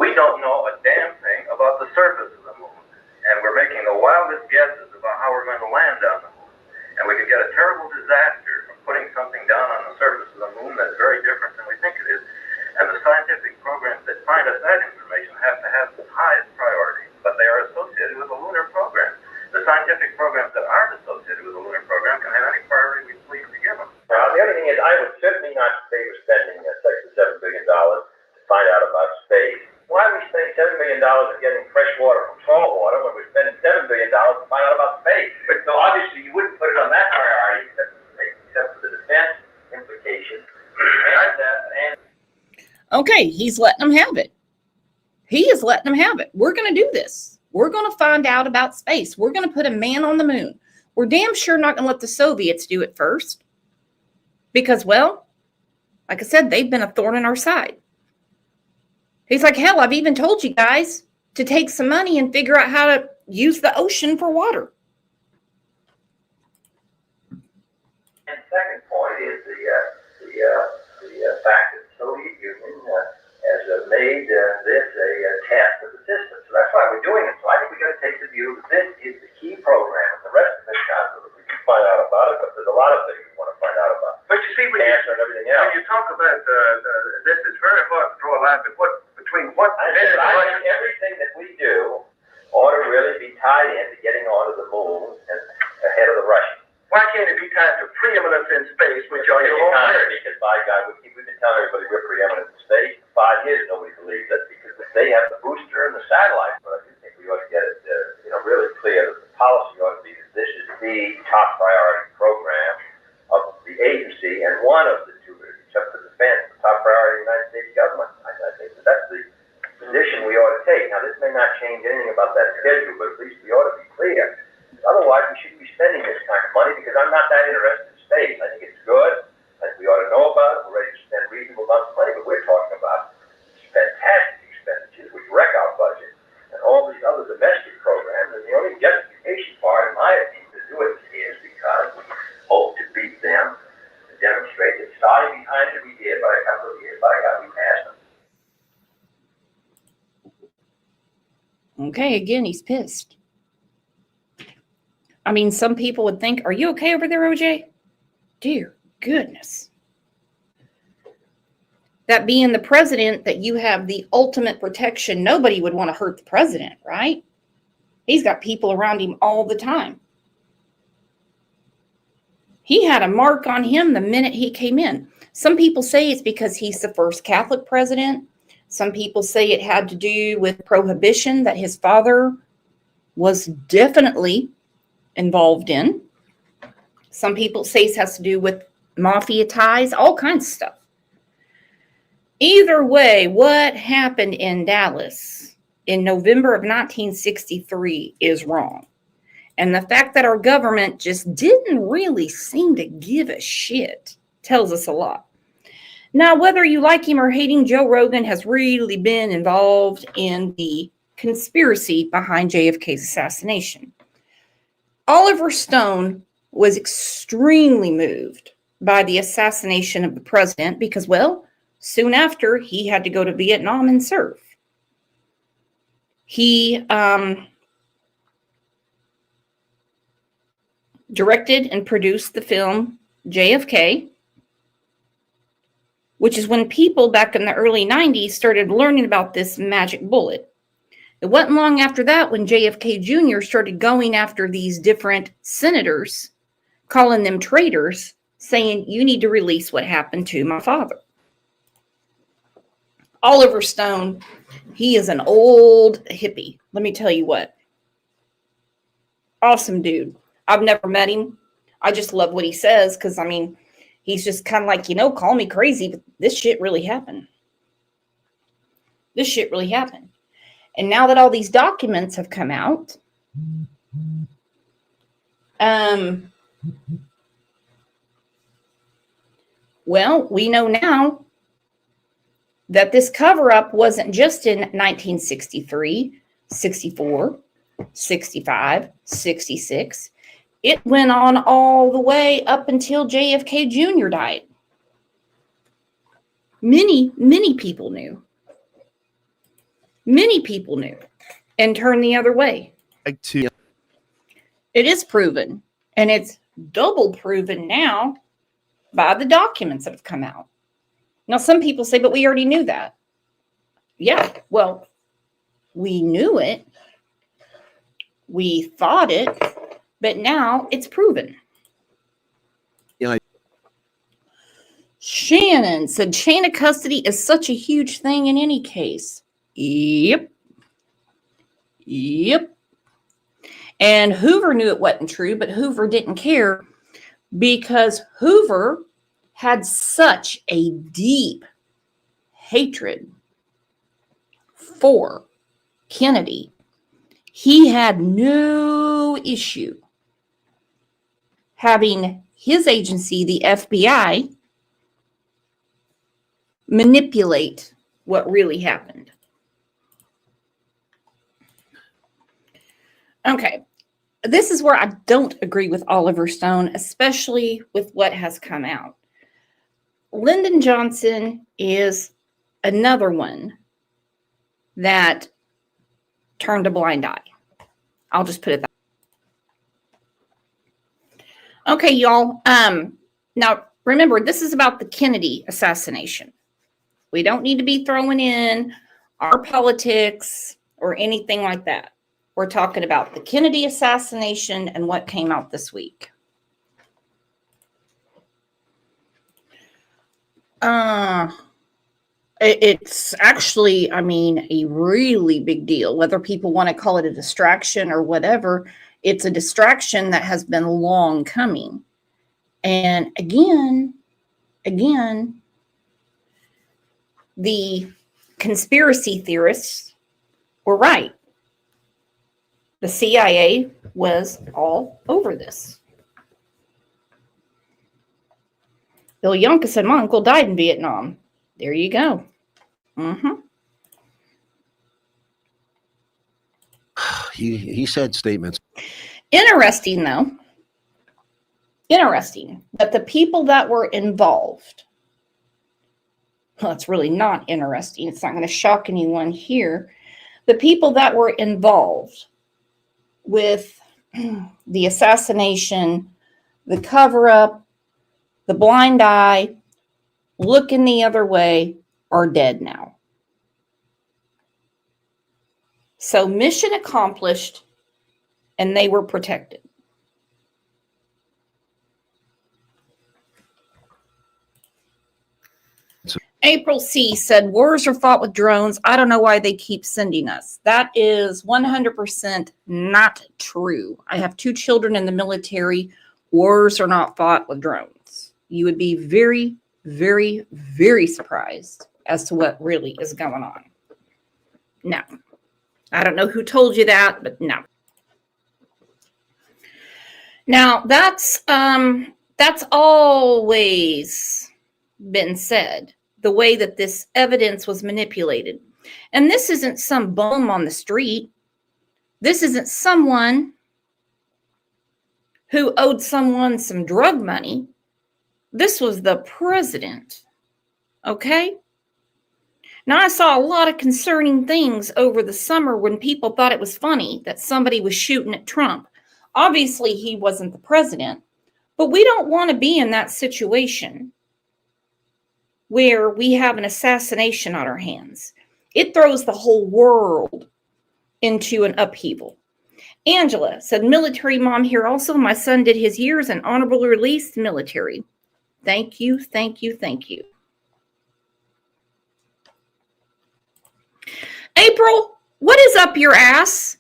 We don't know a damn thing about the surface of the moon, and we're making the wildest guesses about how we're going to land on the moon. And we could get a terrible disaster from putting something down on the surface of the moon that's very different than we think it is. And the scientific programs that find us that information have to have the highest priority, but they are associated with the lunar program. The scientific programs that aren't associated with the lunar program can have any priority we please to give them. The other thing is, I would certainly not favor spending $6 to $7 billion to find out about space. Why are we spending $7 million on getting fresh water from salt water when we're spending $7 billion to find out about space? But so obviously you wouldn't put it on that priority, except for the defense implications. Okay, he's letting them have it. He is letting them have it. We're going to do this. We're going to find out about space. We're going to put a man on the moon. We're damn sure not going to let the Soviets do it first. Because, well, Like I said, they've been a thorn in our side. He's like, hell, I've even told you guys to take some money and figure out how to use the ocean for water. And second point is the fact that the Soviet Union has made this a test of the system. So that's why we're doing it. So I think we got to take the view that this is the key program. The rest of it, we can find out about it, but there's a lot of things we want to find out about. But you see, cancer and everything else. When you talk about this, it's very hard to draw a line between what I think everything that we do ought to really be tied into getting onto the moon and ahead of the Russians. Why can't it be tied to preeminence in space, which are your own words? Because by God, we've been telling everybody we're preeminent in space for 5 years. Nobody believes that because they have the booster and the satellite. But I do think we ought to get it, really clear that the policy ought to be that this is the top priority program of the agency and one of the two, except for defense, the top priority of the United States government. I think that's the position we ought to take. Now, this may not change anything about that schedule, but at least we ought to be clear. Otherwise, we shouldn't be spending this kind of money because I'm not that interested in space. I think it's good. I think we ought to know about it. We're ready to spend reasonable amounts of money, but we're talking about fantastic expenditures which wreck our budget and all these other domestic programs. And the only justification part, in my opinion, to do it is because we hope to beat them and demonstrate that starting behind every year by a couple of years, by God, we passed them. Okay, again, he's pissed. I mean, some people would think, are you okay over there, OJ? Dear goodness. That being the president, that you have the ultimate protection, nobody would want to hurt the president, right? He's got people around him all the time. He had a mark on him the minute he came in. Some people say it's because he's the first Catholic president. Some people say it had to do with prohibition that his father was definitely involved in. Some people say it has to do with mafia ties, all kinds of stuff. Either way, what happened in Dallas in November of 1963 is wrong. And the fact that our government just didn't really seem to give a shit tells us a lot. Now, whether you like him or hate him, Joe Rogan has really been involved in the conspiracy behind JFK's assassination. Oliver Stone was extremely moved by the assassination of the president because, well, soon after, he had to go to Vietnam and serve. He directed and produced the film JFK, which is when people back in the early 90s started learning about this magic bullet. It wasn't long after that when JFK Jr. started going after these different senators, calling them traitors, saying, you need to release what happened to my father. Oliver Stone, he is an old hippie. Let me tell you what. Awesome dude. I've never met him. I just love what he says because, I mean, he's just kind of like, call me crazy, but this shit really happened. This shit really happened. And now that all these documents have come out, well, we know now that this cover-up wasn't just in 1963, 64, 65, 66. It went on all the way up until JFK Jr. died. Many, many people knew. Many people knew and turned the other way. It is proven, and it's double proven now by the documents that have come out. Now, some people say, but we already knew that. Yeah, well, we knew it. We thought it, but now it's proven. Shannon said chain of custody is such a huge thing in any case. Yep. And Hoover knew it wasn't true, but Hoover didn't care because Hoover had such a deep hatred for Kennedy. He had no issue having his agency, the FBI, manipulate what really happened. Okay, this is where I don't agree with Oliver Stone, especially with what has come out. Lyndon Johnson is another one that turned a blind eye. I'll just put it that way. Okay, y'all. Now, remember, this is about the Kennedy assassination. We don't need to be throwing in our politics or anything like that. We're talking about the Kennedy assassination and what came out this week. It's actually, I mean, a really big deal. Whether people want to call it a distraction or whatever, it's a distraction that has been long coming. And again, the conspiracy theorists were right. The CIA was all over this. Bill Yonka said, my uncle died in Vietnam. There you go. He said statements. Interesting, though. Interesting that the people that were involved, well, it's really not interesting. It's not going to shock anyone here. The people that were involved with the assassination, the cover-up, the blind eye, looking the other way, are dead now. So mission accomplished, and they were protected. April C. said, wars are fought with drones. I don't know why they keep sending us. That is 100% not true. I have 2 children in the military. Wars are not fought with drones. You would be very, very, very surprised as to what really is going on. No. I don't know who told you that, but no. Now, that's always been said. The way that this evidence was manipulated. And this isn't some bum on the street. This isn't someone who owed someone some drug money. This was the president. Okay? Now, I saw a lot of concerning things over the summer when people thought it was funny that somebody was shooting at Trump. Obviously, he wasn't the president, but we don't want to be in that situation where we have an assassination on our hands. It throws the whole world into an upheaval. Angela said, military mom here also. My son did his years and honorable release military. Thank you, thank you, thank you. April, what is up your ass?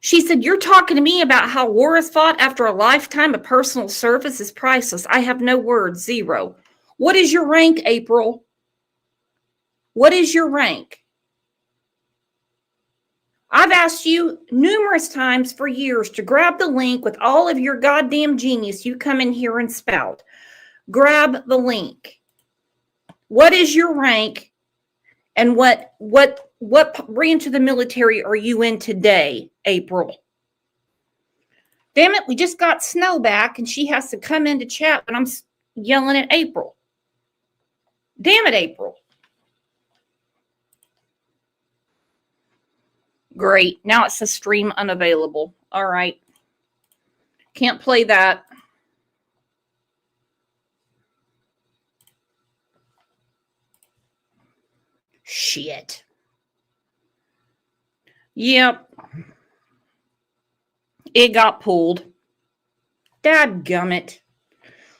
She said, you're talking to me about how war is fought after a lifetime of personal service is priceless. I have no words, 0. What is your rank, April? What is your rank? I've asked you numerous times for years to grab the link with all of your goddamn genius you come in here and spout. Grab the link. What is your rank? And what branch of the military are you in today, April? Damn it, we just got Snow back and she has to come in to chat when I'm yelling at April. Damn it, April. Great. Now it says stream unavailable. All right. Can't play that. Shit. Yep. It got pulled. Dadgummit.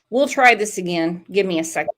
We'll try this again. Give me a second.